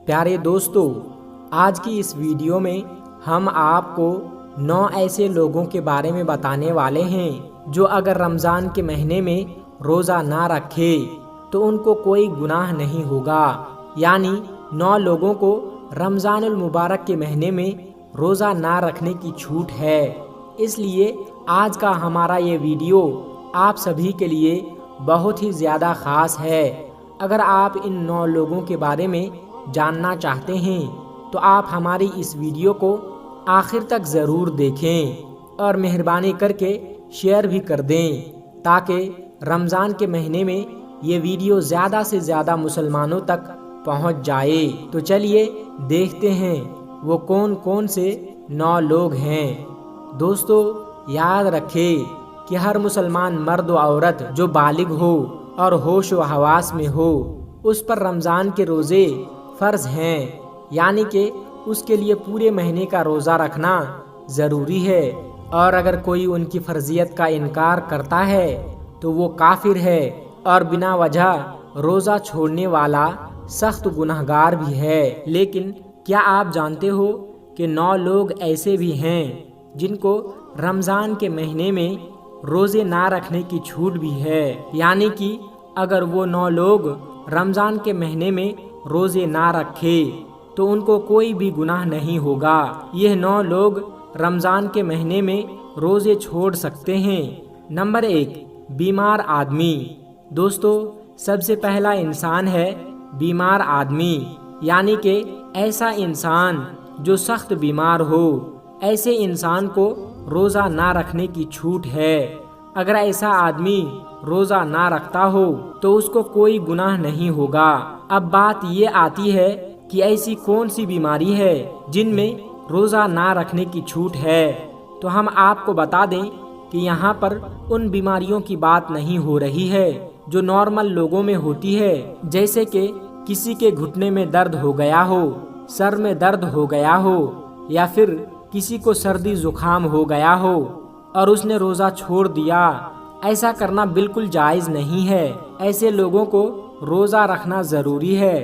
پیارے دوستو، آج کی اس ویڈیو میں ہم آپ کو 9 ایسے لوگوں کے بارے میں بتانے والے ہیں جو اگر رمضان کے مہینے میں روزہ نہ رکھے تو ان کو کوئی گناہ نہیں ہوگا۔ یعنی 9 لوگوں کو رمضان المبارک کے مہینے میں روزہ نہ رکھنے کی چھوٹ ہے۔ اس لیے آج کا ہمارا یہ ویڈیو آپ سبھی کے لیے بہت ہی زیادہ خاص ہے۔ اگر آپ ان 9 لوگوں کے بارے میں جاننا چاہتے ہیں تو آپ ہماری اس ویڈیو کو آخر تک ضرور دیکھیں اور مہربانی کر کے شیئر بھی کر دیں تاکہ رمضان کے مہینے میں یہ ویڈیو زیادہ سے زیادہ مسلمانوں تک پہنچ جائے۔ تو چلیے دیکھتے ہیں وہ کون کون سے 9 لوگ ہیں۔ دوستو یاد رکھیں کہ ہر مسلمان مرد و عورت جو بالغ ہو اور ہوش و حواس میں ہو اس پر رمضان کے روزے فرض ہیں، یعنی کہ اس کے لیے پورے مہینے کا روزہ رکھنا ضروری ہے، اور اگر کوئی ان کی فرضیت کا انکار کرتا ہے تو وہ کافر ہے اور بنا وجہ روزہ چھوڑنے والا سخت گنہگار بھی ہے۔ لیکن کیا آپ جانتے ہو کہ 9 لوگ ایسے بھی ہیں جن کو رمضان کے مہینے میں روزے نہ رکھنے کی چھوٹ بھی ہے؟ یعنی کہ اگر وہ 9 لوگ رمضان کے مہینے میں روزے نہ رکھے تو ان کو کوئی بھی گناہ نہیں ہوگا۔ یہ 9 لوگ رمضان کے مہینے میں روزے چھوڑ سکتے ہیں۔ نمبر 1، بیمار آدمی۔ دوستو سب سے پہلا انسان ہے بیمار آدمی، یعنی کہ ایسا انسان جو سخت بیمار ہو، ایسے انسان کو روزہ نہ رکھنے کی چھوٹ ہے۔ اگر ایسا آدمی روزہ نہ رکھتا ہو تو اس کو کوئی گناہ نہیں ہوگا۔ اب بات یہ آتی ہے کہ ایسی کون سی بیماری ہے جن میں روزہ نہ رکھنے کی چھوٹ ہے؟ تو ہم آپ کو بتا دیں کہ یہاں پر ان بیماریوں کی بات نہیں ہو رہی ہے جو نارمل لوگوں میں ہوتی ہے، جیسے کہ کسی کے گھٹنے میں درد ہو گیا ہو، سر میں درد ہو گیا ہو، یا پھر کسی کو سردی زکام ہو گیا ہو اور اس نے روزہ چھوڑ دیا۔ ایسا کرنا بالکل جائز نہیں ہے۔ ایسے لوگوں کو روزہ رکھنا ضروری ہے۔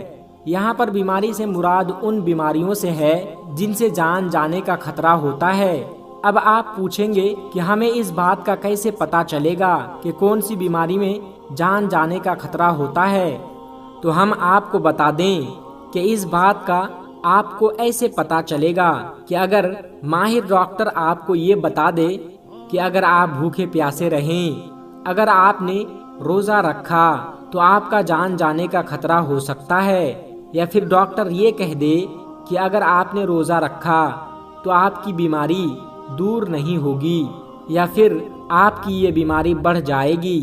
یہاں پر بیماری سے مراد ان بیماریوں سے ہے جن سے جان جانے کا خطرہ ہوتا ہے۔ اب آپ پوچھیں گے کہ ہمیں اس بات کا کیسے پتہ چلے گا کہ کون سی بیماری میں جان جانے کا خطرہ ہوتا ہے؟ تو ہم آپ کو بتا دیں کہ اس بات کا آپ کو ایسے پتہ چلے گا کہ اگر ماہر ڈاکٹر آپ کو یہ بتا دے کہ اگر آپ بھوکے پیاسے رہیں، اگر آپ نے روزہ رکھا تو آپ کا جان جانے کا خطرہ ہو سکتا ہے، یا پھر ڈاکٹر یہ کہہ دے کہ اگر آپ نے روزہ رکھا تو آپ کی بیماری دور نہیں ہوگی، یا پھر آپ کی یہ بیماری بڑھ جائے گی،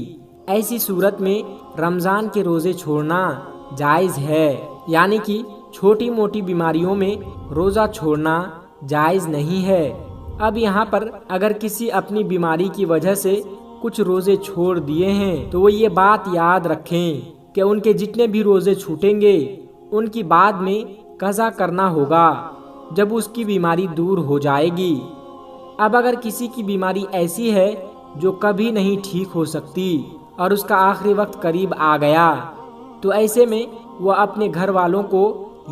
ایسی صورت میں رمضان کے روزے چھوڑنا جائز ہے۔ یعنی کہ چھوٹی موٹی بیماریوں میں روزہ چھوڑنا جائز نہیں ہے۔ اب یہاں پر اگر کسی اپنی بیماری کی وجہ سے کچھ روزے چھوڑ دیے ہیں تو وہ یہ بات یاد رکھیں کہ ان کے جتنے بھی روزے چھوٹیں گے ان کی بعد میں قضا کرنا ہوگا جب اس کی بیماری دور ہو جائے گی۔ اب اگر کسی کی بیماری ایسی ہے جو کبھی نہیں ٹھیک ہو سکتی اور اس کا آخری وقت قریب آ گیا تو ایسے میں وہ اپنے گھر والوں کو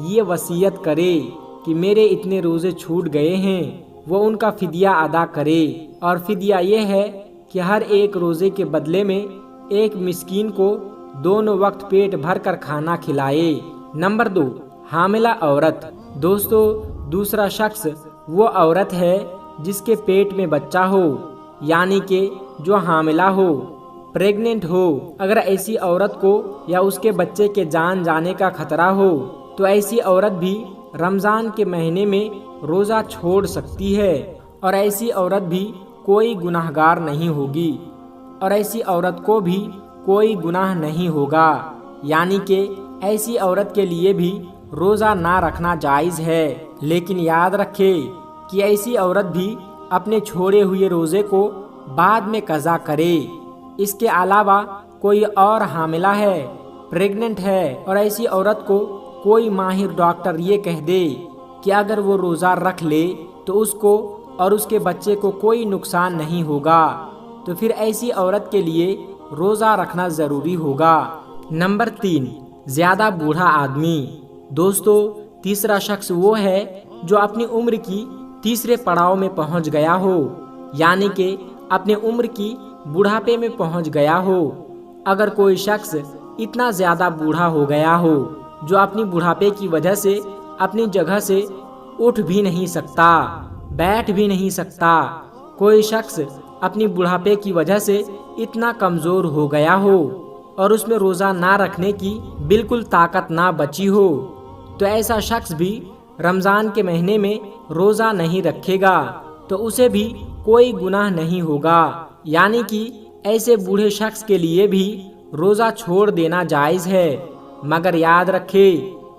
یہ وصیت کرے کہ میرے اتنے روزے چھوٹ گئے ہیں، وہ ان کا فدیہ ادا کرے، اور فدیہ یہ ہے کہ ہر ایک روزے کے بدلے میں ایک مسکین کو دونوں وقت پیٹ بھر کر کھانا کھلائے۔ نمبر 2، حاملہ عورت۔ دوستو دوسرا شخص وہ عورت ہے جس کے پیٹ میں بچہ ہو، یعنی کہ جو حاملہ ہو، پریگننٹ ہو۔ اگر ایسی عورت کو یا اس کے بچے کے جان جانے کا خطرہ ہو تو ایسی عورت بھی رمضان کے مہینے میں روزہ چھوڑ سکتی ہے، اور ایسی عورت بھی کوئی گناہگار نہیں ہوگی، اور ایسی عورت کو بھی کوئی گناہ نہیں ہوگا۔ یعنی کہ ایسی عورت کے لیے بھی روزہ نہ رکھنا جائز ہے۔ لیکن یاد رکھے کہ ایسی عورت بھی اپنے چھوڑے ہوئے روزے کو بعد میں قضا کرے۔ اس کے علاوہ کوئی اور حاملہ ہے، پریگننٹ ہے، اور ایسی عورت کو کوئی ماہر ڈاکٹر یہ کہہ دے کہ اگر وہ روزہ رکھ لے تو اس کو اور اس کے بچے کو کوئی نقصان نہیں ہوگا، تو پھر ایسی عورت کے لیے روزہ رکھنا ضروری ہوگا۔ نمبر 3، زیادہ بوڑھا آدمی۔ دوستو تیسرا شخص وہ ہے جو اپنی عمر کی تیسرے پڑاؤ میں پہنچ گیا ہو، یعنی کہ اپنے عمر کی بڑھاپے میں پہنچ گیا ہو۔ اگر کوئی شخص اتنا زیادہ بوڑھا ہو گیا ہو جو اپنی بڑھاپے کی وجہ سے اپنی جگہ سے اٹھ بھی نہیں سکتا، بیٹھ بھی نہیں سکتا، کوئی شخص اپنی بڑھاپے کی وجہ سے اتنا کمزور ہو گیا ہو اور اس میں روزہ نہ رکھنے کی بالکل طاقت نہ بچی ہو، تو ایسا شخص بھی رمضان کے مہینے میں روزہ نہیں رکھے گا تو اسے بھی کوئی گناہ نہیں ہوگا، یعنی کہ ایسے بوڑھے شخص کے لیے بھی روزہ چھوڑ دینا جائز ہے۔ مگر یاد رکھے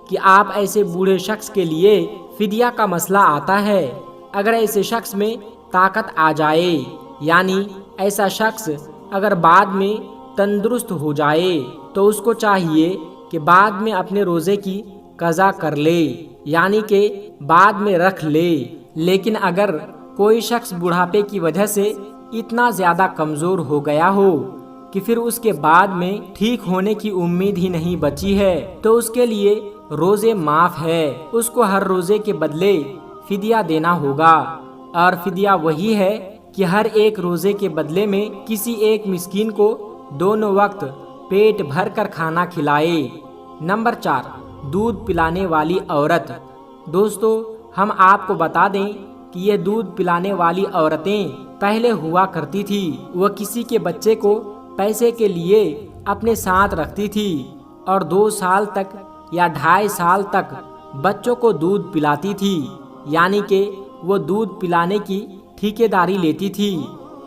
کہ آپ ایسے بوڑھے شخص کے لیے فدیہ کا مسئلہ آتا ہے۔ اگر ایسے شخص میں طاقت آ جائے، یعنی ایسا شخص اگر بعد میں تندرست ہو جائے تو اس کو چاہیے کہ بعد میں اپنے روزے کی قضا کر لے، یعنی کہ بعد میں رکھ لے۔ لیکن اگر کوئی شخص بڑھاپے کی وجہ سے اتنا زیادہ کمزور ہو گیا ہو کہ پھر اس کے بعد میں ٹھیک ہونے کی امید ہی نہیں بچی ہے تو اس کے لیے روزے معاف ہے، اس کو ہر روزے کے بدلے فدیہ دینا ہوگا، اور فدیہ وہی ہے کہ ہر ایک روزے کے بدلے میں کسی ایک مسکین کو دونوں وقت پیٹ بھر کر کھانا کھلائے۔ نمبر 4، دودھ پلانے والی عورت۔ دوستو، ہم آپ کو بتا دیں کہ یہ دودھ پلانے والی عورتیں پہلے ہوا کرتی تھی، وہ کسی کے بچے کو پیسے کے لیے اپنے ساتھ رکھتی تھی اور 2 سال تک یا 2.5 سال تک بچوں کو دودھ پلاتی تھی، یعنی کہ وہ دودھ پلانے کی ٹھیکیداری لیتی تھی۔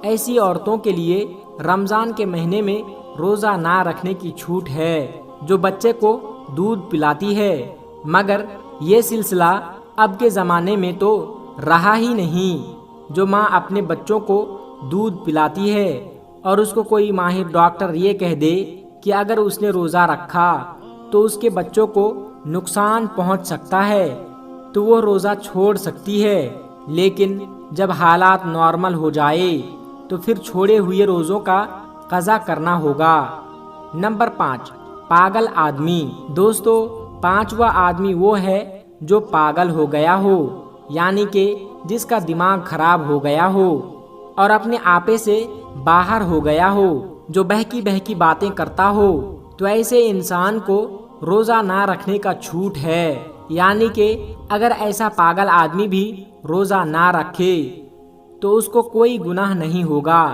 ایسی عورتوں کے لیے رمضان کے مہینے میں روزہ نہ رکھنے کی چھوٹ ہے جو بچے کو دودھ پلاتی ہے، مگر یہ سلسلہ اب کے زمانے میں تو رہا ہی نہیں۔ جو ماں اپنے بچوں کو دودھ پلاتی ہے اور اس کو کوئی ماہر ڈاکٹر یہ کہہ دے کہ اگر اس نے روزہ رکھا تو اس کے بچوں کو نقصان پہنچ سکتا ہے تو وہ روزہ چھوڑ سکتی ہے، لیکن جب حالات نارمل ہو جائے تو پھر چھوڑے ہوئے روزوں کا قضا کرنا ہوگا۔ نمبر 5، پاگل آدمی۔ دوستو، 5واں آدمی وہ ہے جو پاگل ہو گیا ہو، یعنی کہ جس کا دماغ خراب ہو گیا ہو اور اپنے آپے سے باہر ہو گیا ہو، جو بہکی بہکی باتیں کرتا ہو، تو ایسے انسان کو روزہ نہ رکھنے کا چھوٹ ہے، یعنی کہ اگر ایسا پاگل آدمی بھی روزہ نہ رکھے تو اس کو کوئی گناہ نہیں ہوگا،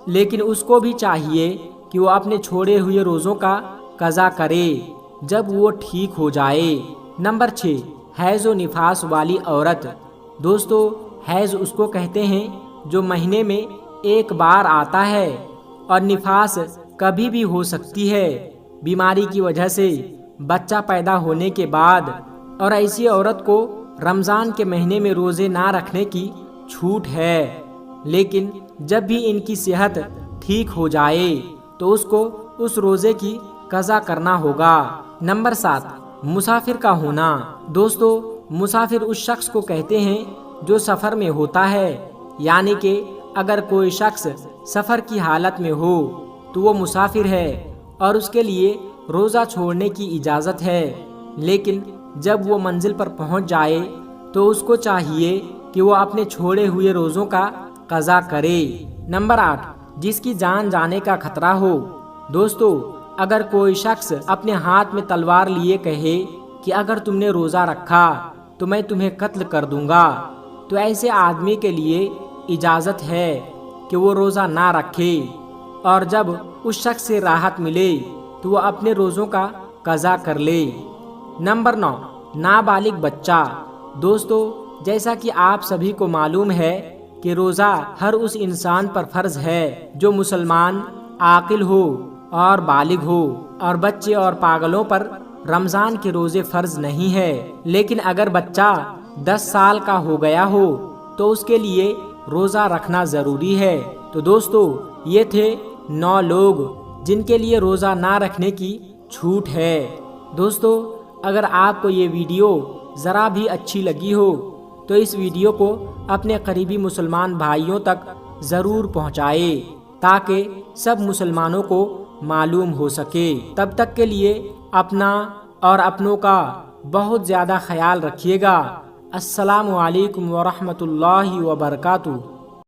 لیکن اس کو بھی چاہیے کہ وہ اپنے چھوڑے ہوئے روزوں کا قضا کرے جب وہ ٹھیک ہو جائے۔ نمبر 6، حیض و نفاس والی عورت۔ دوستو، حیض اس کو کہتے ہیں جو مہینے میں ایک بار آتا ہے اور نفاس کبھی بھی ہو سکتی ہے، بیماری کی وجہ سے، بچہ پیدا ہونے کے بعد، اور ایسی عورت کو رمضان کے مہینے میں روزے نہ رکھنے کی چھوٹ ہے، لیکن جب بھی ان کی صحت ٹھیک ہو جائے تو اس کو اس روزے کی قضا کرنا ہوگا۔ نمبر 7، مسافر کا ہونا۔ دوستو، مسافر اس شخص کو کہتے ہیں جو سفر میں ہوتا ہے، یعنی کہ اگر کوئی شخص سفر کی حالت میں ہو تو وہ مسافر ہے اور اس کے لیے روزہ چھوڑنے کی اجازت ہے، لیکن جب وہ منزل پر پہنچ جائے تو اس کو چاہیے کہ وہ اپنے چھوڑے ہوئے روزوں کا قضا کرے۔ نمبر 8، جس کی جان جانے کا خطرہ ہو۔ دوستو، اگر کوئی شخص اپنے ہاتھ میں تلوار لیے کہے کہ اگر تم نے روزہ رکھا تو میں تمہیں قتل کر دوں گا، تو ایسے آدمی کے لیے اجازت ہے کہ وہ روزہ نہ رکھے، اور جب اس شخص سے راحت ملے تو وہ اپنے روزوں کا قضا کر لے۔ نمبر 9، نابالغ بچہ۔ دوستو، جیسا کہ آپ سبھی کو معلوم ہے کہ روزہ ہر اس انسان پر فرض ہے جو مسلمان، عاقل ہو اور بالغ ہو، اور بچے اور پاگلوں پر رمضان کے روزے فرض نہیں ہے، لیکن اگر بچہ 10 سال کا ہو گیا ہو تو اس کے لیے روزہ رکھنا ضروری ہے۔ تو دوستو، یہ تھے 9 لوگ جن کے لیے روزہ نہ رکھنے کی چھوٹ ہے۔ دوستو، اگر آپ کو یہ ویڈیو ذرا بھی اچھی لگی ہو تو اس ویڈیو کو اپنے قریبی مسلمان بھائیوں تک ضرور پہنچائے تاکہ سب مسلمانوں کو معلوم ہو سکے۔ تب تک کے لیے اپنا اور اپنوں کا بہت زیادہ خیال رکھیے گا۔ السلام علیکم ورحمۃ اللہ وبرکاتہ۔